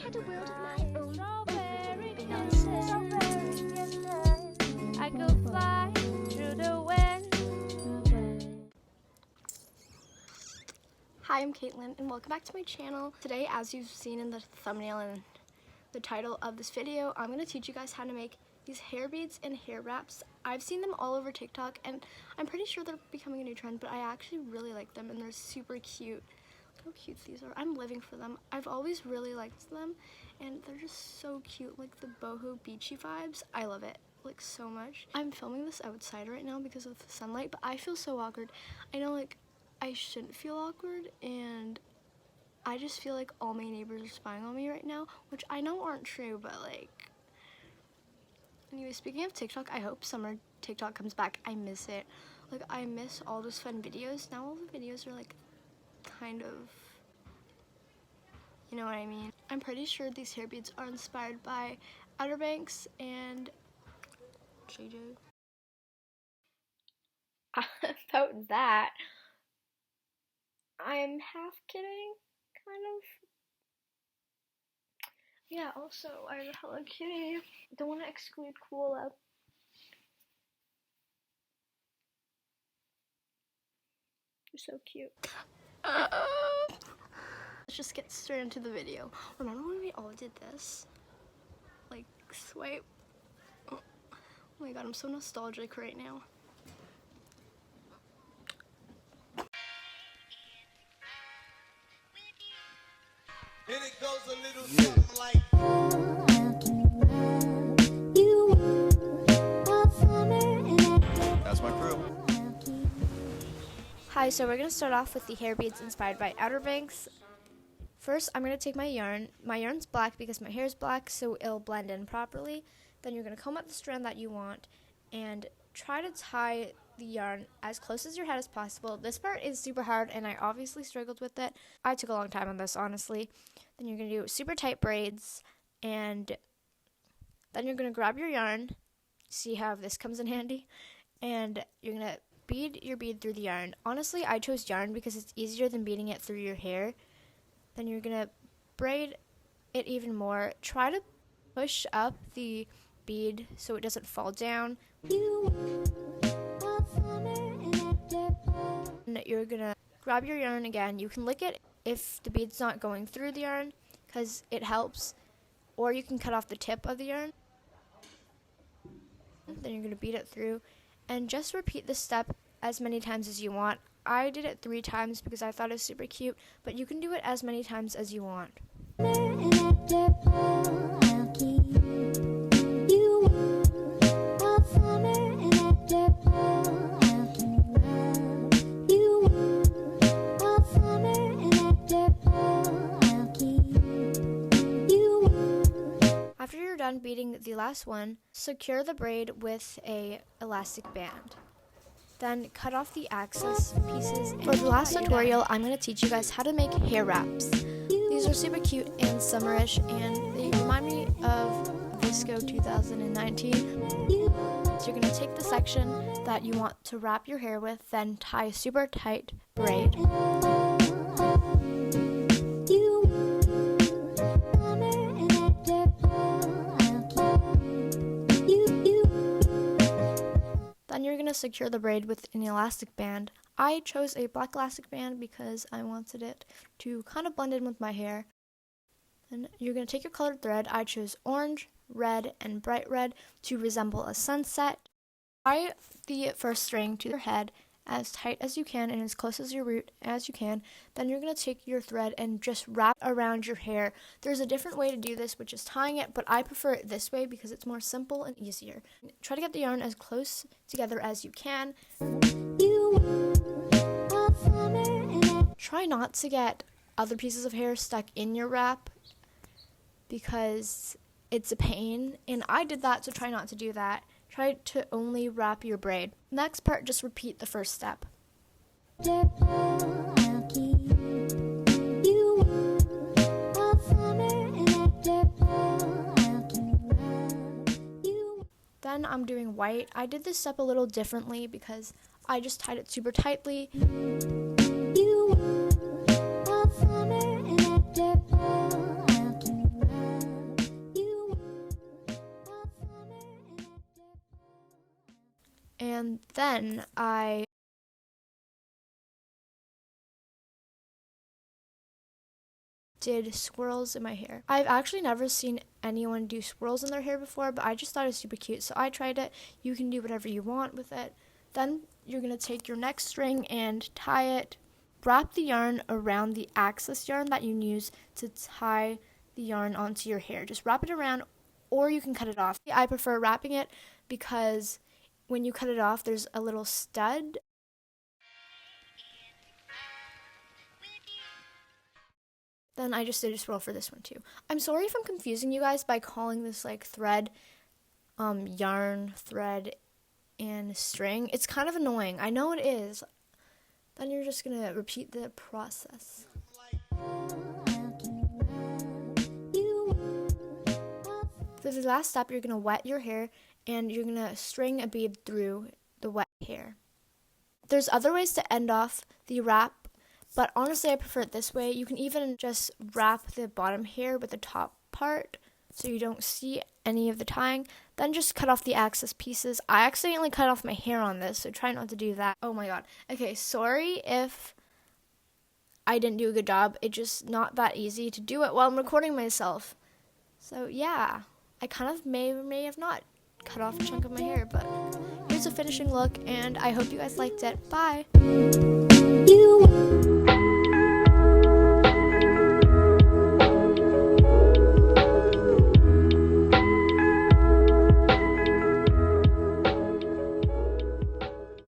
had a world of my own. Everything nonsense. I could fly through the wind. Hi, I'm Kaitlyn and welcome back to my channel. Today, as you've seen in the thumbnail and the title of this video, I'm going to teach you guys how to make these hair beads and hair wraps. I've seen them all over TikTok and I'm pretty sure they're becoming a new trend, but I actually really like them and they're super cute. Look how cute these are. I'm living for them. I've always really liked them and they're just so cute, like the boho beachy vibes. I love it like so much. I'm filming this outside right now because of the sunlight, but I feel so awkward. I know like I shouldn't feel awkward and I just feel like all my neighbors are spying on me right now, which I know aren't true, but like, anyway, speaking of TikTok, I hope summer TikTok comes back. I miss it. Like, I miss all those fun videos. Now all the videos are like kind of, you know what I mean? I'm pretty sure these hair beads are inspired by Outer Banks and JJ. About that, I'm half kidding, kind of. Yeah, also, I'm a Hello Kitty. Don't want to exclude Koala. You're so cute. Let's just get straight into the video. Remember when we all did this? Like, swipe. Oh my god, I'm so nostalgic right now. And it goes a little something like that's my crew. Hi, so we're going to start off with the hair beads inspired by Outer Banks. First, I'm going to take my yarn. My yarn's black because my hair's black, so it'll blend in properly. Then you're going to comb out the strand that you want and try to tie the yarn as close as your head as possible. This part is super hard and I obviously struggled with it. I took a long time on this, honestly. Then you're going to do super tight braids and then you're going to grab your yarn. See how this comes in handy? And you're going to bead your bead through the yarn. Honestly, I chose yarn because it's easier than beading it through your hair. Then you're going to braid it even more. Try to push up the bead so it doesn't fall down. And you're going to grab your yarn again. You can lick it if the bead's not going through the yarn because it helps. Or you can cut off the tip of the yarn. Then you're going to bead it through. And just repeat this step as many times as you want. I did it 3 times because I thought it was super cute, but you can do it as many times as you want. After you're done beading the last one, secure the braid with a elastic band. Then cut off the excess pieces. For the last tutorial, I'm going to teach you guys how to make hair wraps. These are super cute and summerish and they remind me of Visco 2019. So you're going to take the section that you want to wrap your hair with, then tie a super tight braid. Then you're going to secure the braid with an elastic band. I chose a black elastic band because I wanted it to kind of blend in with my hair. Then you're going to take your colored thread. I chose orange, red, and bright red to resemble a sunset. Tie the first string to your head as tight as you can and as close as your root as you can. Then you're going to take your thread and just wrap around your hair. There's a different way to do this, which is tying it, but I prefer it this way because it's more simple and easier. Try to get the yarn as close together as you can. Try not to get other pieces of hair stuck in your wrap because it's a pain, and I did that, so try not to do that. Try to only wrap your braid. Next part, just repeat the first step. Then I'm doing white. I did this step a little differently because I just tied it super tightly. And then I did swirls in my hair. I've actually never seen anyone do swirls in their hair before, but I just thought it was super cute, so I tried it. You can do whatever you want with it. Then you're going to take your next string and tie it. Wrap the yarn around the axis yarn that you use to tie the yarn onto your hair. Just wrap it around, or you can cut it off. I prefer wrapping it because when you cut it off, there's a little stud. Then I just did a swirl for this one too. I'm sorry if I'm confusing you guys by calling this like thread, yarn, thread, and string. It's kind of annoying. I know it is. Then you're just going to repeat the process. For the last step, you're going to wet your hair and you're going to string a bead through the wet hair. There's other ways to end off the wrap, but honestly I prefer it this way. You can even just wrap the bottom hair with the top part so you don't see any of the tying. Then just cut off the excess pieces. I accidentally cut off my hair on this, so try not to do that. Oh my god. Okay, sorry if I didn't do a good job. It's just not that easy to do it while I'm recording myself. So yeah, I kind of may or may have not cut off a chunk of my hair, but here's a finishing look, and I hope you guys liked it. Bye!